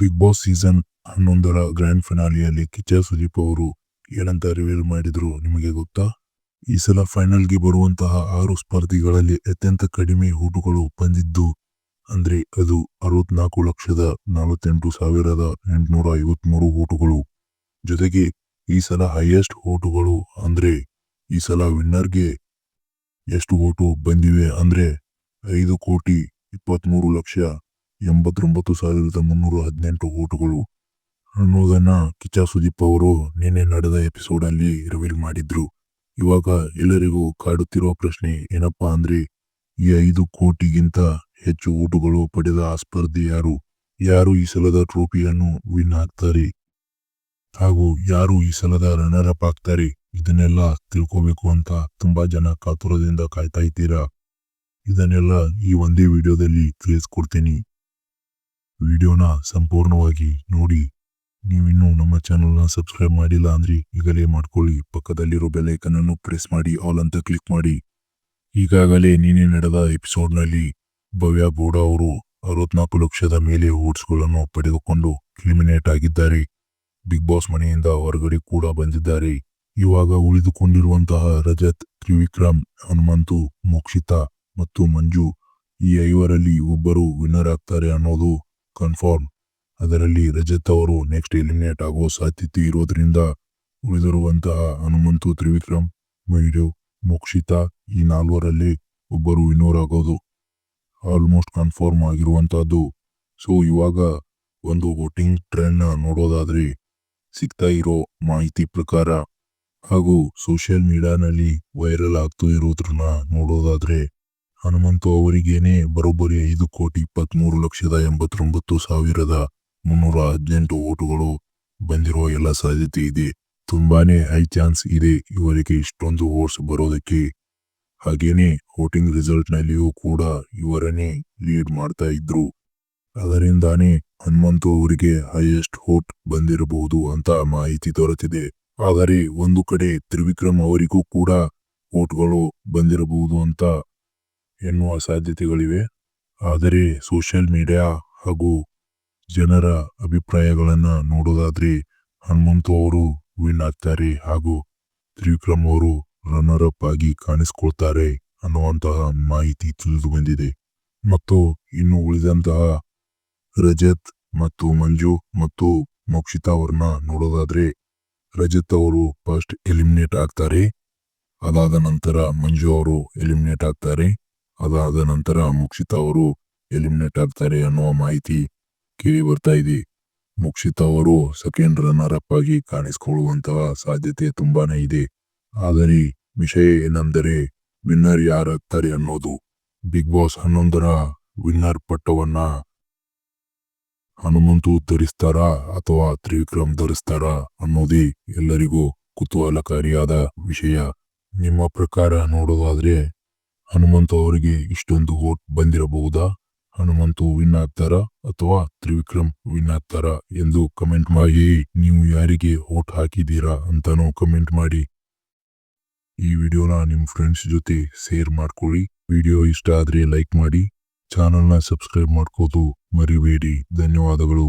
Big Boss season 11ರ grand ಫಿನಾಲಿಯಲ್ಲಿ ಕಿಚ್ಚ ಸುದೀಪ್ ಅವರು ಏನಂತ ರಿವೀಲ್ ಮಾಡಿದ್ರು ನಿಮಗೆ ಗೊತ್ತಾ? ಈ ಸಲ ಫೈನಲ್ಗೆ ಬರುವಂತಹ 6 ಸ್ಪರ್ಧಿಗಳಲ್ಲಿ ಅತ್ಯಂತ ಕಡಿಮೆ ಓಟುಗಳು ಬಂದಿದ್ದು ಅಂದ್ರೆ ಅದು 64,48,853 ಓಟುಗಳು. ಜೊತೆಗೆ ಈ ಸಲ ಹೈಯೆಸ್ಟ್ ಓಟುಗಳು ಅಂದ್ರೆ ಈ ಸಲ ವಿನ್ನರ್ಗೆ ಎಷ್ಟು ಓಟು ಬಂದಿವೆ ಅಂದ್ರೆ 5,23,89,318 ಓಟುಗಳು ಅನ್ನೋದನ್ನ ಕಿಚ್ಚ ಸುದೀಪ್ ಅವರು ನಿನ್ನೆ ನಡೆದ ಎಪಿಸೋಡ್ ಅಲ್ಲಿ ರಿವೀಲ್ ಮಾಡಿದ್ರು. ಇವಾಗ ಎಲ್ಲರಿಗೂ ಕಾಡುತ್ತಿರುವ ಪ್ರಶ್ನೆ ಏನಪ್ಪಾ ಅಂದ್ರೆ ಈ 5 ಕೋಟಿಗಿಂತ ಹೆಚ್ಚು ಓಟುಗಳು ಪಡೆದ ಆ ಸ್ಪರ್ಧಿ ಯಾರು ಈ ಸಲದ ಟ್ರೋಫಿಯನ್ನು ವಿನ್ ಆಗ್ತಾರೆ ಹಾಗೂ ಯಾರು ಈ ಸಲದ ರನ್ನರ್ ಅಪ್ ಆಗ್ತಾರೆ, ಇದನ್ನೆಲ್ಲ ತಿಳ್ಕೋಬೇಕು ಅಂತ ತುಂಬಾ ಜನ ಕಾತುರದಿಂದ ಕಾಯ್ತಾ ಇದ್ದೀರಾ. ಇದನ್ನೆಲ್ಲ ಈ ಒಂದೇ ವಿಡಿಯೋದಲ್ಲಿ ತಿಳಿಸ್ಕೊಡ್ತೀನಿ. ವಿಡಿಯೋನ ಸಂಪೂರ್ಣವಾಗಿ ನೋಡಿ. ನೀವಿನ್ನೂ ನಮ್ಮ ಚಾನಲ್ನ ಸಬ್ಸ್ಕ್ರೈಬ್ ಮಾಡಿಲ್ಲ ಅಂದ್ರೆ ಈಗಲೇ ಮಾಡ್ಕೊಳ್ಳಿ. ಪಕ್ಕದಲ್ಲಿರೋ ಬೆಲ್ ಐಕನ್ ಅನ್ನು ಪ್ರೆಸ್ ಮಾಡಿ ಆಲ್ ಅಂತ ಕ್ಲಿಕ್ ಮಾಡಿ. ಈಗಾಗಲೇ ನಿನ್ನೆ ನಡೆದ ಎಪಿಸೋಡ್ನಲ್ಲಿ ಭವ್ಯ ಗೌಡ ಅವರು 64 ಲಕ್ಷದ ಮೇಲೆ ಓಟ್ಸ್ಗಳನ್ನು ಪಡೆದುಕೊಂಡು ಎಲಿಮಿನೇಟ್ ಆಗಿದ್ದಾರೆ. ಬಿಗ್ ಬಾಸ್ ಮನೆಯಿಂದ ಹೊರಗಡೆ ಕೂಡ ಬಂದಿದ್ದಾರೆ. ಇವಾಗ ಉಳಿದುಕೊಂಡಿರುವಂತಹ ರಜತ್, ತ್ರಿವಿಕ್ರಮ್, ಹನುಮಂತು, ಮೋಕ್ಷಿತಾ ಮತ್ತು ಮಂಜು ಈ 5ರಲ್ಲಿ ಒಬ್ಬರು ವಿನ್ನರ್ ಆಗ್ತಾರೆ ಅನ್ನೋದು ಕನ್ಫರ್ಮ್. ಅದರಲ್ಲಿ ರಜತ್ ಅವರು ನೆಕ್ಸ್ಟ್ ಎಲಿಮಿನೇಟ್ ಆಗೋ ಸಾಧ್ಯತೆ ಇರೋದ್ರಿಂದ ಉಳಿದಿರುವಂತಹ ಹನುಮಂತು, ತ್ರಿವಿಕ್ರಮ್, ಮಂಜು, ಮೋಕ್ಷಿತಾ ಈ 4ರಲ್ಲಿ ಒಬ್ಬರು ವಿನ್ನರ್ ಆಗೋದು ಆಲ್ಮೋಸ್ಟ್ ಕನ್ಫರ್ಮ್ ಆಗಿರುವಂತಹದ್ದು. ಸೊ ಇವಾಗ ಒಂದು ವೋಟಿಂಗ್ ಟ್ರೆಂಡ್ ನೋಡೋದಾದ್ರೆ ಸಿಗ್ತಾ ಇರೋ ಮಾಹಿತಿ ಪ್ರಕಾರ ಹಾಗೂ ಸೋಷಿಯಲ್ ಮೀಡಿಯಾನಲ್ಲಿ ವೈರಲ್ ಆಗ್ತಾ ಇರೋದ್ರನ್ನ ನೋಡೋದಾದ್ರೆ ಹನುಮಂತು ಅವರಿಗೇನೆ ಬರೋಬ್ಬರಿ 5,23,89,318 ಓಟುಗಳು ಬಂದಿರುವ ಎಲ್ಲ ಸಾಧ್ಯತೆ ಇದೆ. ತುಂಬಾನೇ ಹೈ ಚಾನ್ಸ್ ಇದೆ ಇವರಿಗೆ ಇಷ್ಟೊಂದು ಓಟ್ಸ್ ಬರೋದಕ್ಕೆ. ಹಾಗೇನೆ ವೋಟಿಂಗ್ ರಿಸಲ್ಟ್ ನಲ್ಲಿಯೂ ಕೂಡ ಇವರನ್ನೇ ಲೀಡ್ ಮಾಡ್ತಾ ಇದ್ರು. ಅದರಿಂದಾನೇ ಹನುಮಂತು ಅವರಿಗೆ ಹೈಯೆಸ್ಟ್ ವೋಟ್ ಬಂದಿರಬಹುದು ಅಂತ ಮಾಹಿತಿ ದೊರೆತಿದೆ. ಆದರೆ ಒಂದು ಕಡೆ ತ್ರಿವಿಕ್ರಮ್ ಅವರಿಗೂ ಕೂಡ ವೋಟ್ಗಳು ಬಂದಿರಬಹುದು ಅಂತ ಎನ್ನುವ ಸಾಧ್ಯತೆಗಳಿವೆ. ಆದರೆ ಸೋಷಿಯಲ್ ಮೀಡಿಯಾ ಹಾಗೂ ಜನರ ಅಭಿಪ್ರಾಯಗಳನ್ನ ನೋಡೋದಾದ್ರೆ ಹನುಮಂತು ಅವರು ವಿನ್ ಆಗ್ತಾರೆ ಹಾಗೂ ತ್ರಿವಿಕ್ರಮ್ ಅವರು ರನ್ನರ್ ಅಪ್ ಆಗಿ ಕಾಣಿಸ್ಕೊಳ್ತಾರೆ ಅನ್ನುವಂತಹ ಮಾಹಿತಿ ತಿಳಿದು ಬಂದಿದೆ. ಮತ್ತು ಇನ್ನು ಉಳಿದಂತಹ ರಜತ್ ಮತ್ತು ಮಂಜು ಮತ್ತು ಮೋಕ್ಷಿತಾ ಅವ್ರನ್ನ ನೋಡೋದಾದ್ರೆ ರಜತ್ ಅವರು ಫಸ್ಟ್ ಎಲಿಮಿನೇಟ್ ಆಗ್ತಾರೆ. ಅದಾದ ನಂತರ ಮಂಜು ಅವರು ಎಲಿಮಿನೇಟ್ ಆಗ್ತಾರೆ. ಅದಾದ ನಂತರ ಮೋಕ್ಷಿತಾ ಅವರು ಎಲಿಮಿನೇಟ್ ಆಗ್ತಾರೆ ಅನ್ನುವ ಮಾಹಿತಿ ಕೇಳಿ ಬರ್ತಾ ಇದೆ. ಮೋಕ್ಷಿತಾ ಅವರು ಸೆಕೆಂಡ್ ರನ್ನರ್ ಅಪ್ ಆಗಿ ಕಾಣಿಸಿಕೊಳ್ಳುವಂತಹ ಸಾಧ್ಯತೆ ತುಂಬಾನೇ ಇದೆ. ಆದರೆ ವಿಷಯ ಏನೆಂದರೆ ವಿನ್ನರ್ ಯಾರಾಗ್ತಾರೆ ಅನ್ನೋದು. ಬಿಗ್ ಬಾಸ್ 11ರ ವಿನ್ನರ್ ಪಟ್ಟವನ್ನ ಹನುಮಂತು ಧರಿಸ್ತಾರಾ ಅಥವಾ ತ್ರಿವಿಕ್ರಮ್ ಧರಿಸ್ತಾರಾ ಅನ್ನೋದೇ ಎಲ್ಲರಿಗೂ ಕುತೂಹಲಕಾರಿಯಾದ ವಿಷಯ. ನಿಮ್ಮ ಪ್ರಕಾರ ನೋಡೋದಾದ್ರೆ ಹನುಮಂತು ಅವರಿಗೆ ಇಷ್ಟೊಂದು ವೋಟ್ ಬಂದಿರಬಹುದಾ? ಹನುಮಂತು ವಿನ್ ಆಗ್ತಾರಾ ಅಥವಾ ತ್ರಿವಿಕ್ರಮ್ ವಿನ್ ಆಗ್ತಾರಾ ಎಂದು ಕಮೆಂಟ್ ಮಾಡಿ. ನೀವು ಯಾರಿಗೆ ವೋಟ್ ಹಾಕಿದ್ದೀರಾ ಅಂತಾನೂ ಕಮೆಂಟ್ ಮಾಡಿ. ಈ ವಿಡಿಯೋನ ನಿಮ್ಮ ಫ್ರೆಂಡ್ಸ್ ಜೊತೆ ಶೇರ್ ಮಾಡ್ಕೊಳ್ಳಿ. ವಿಡಿಯೋ ಇಷ್ಟ ಆದ್ರೆ ಲೈಕ್ ಮಾಡಿ. ಚಾನಲ್ನ ಸಬ್ಸ್ಕ್ರೈಬ್ ಮಾಡ್ಕೋದು ಮರಿಬೇಡಿ. ಧನ್ಯವಾದಗಳು.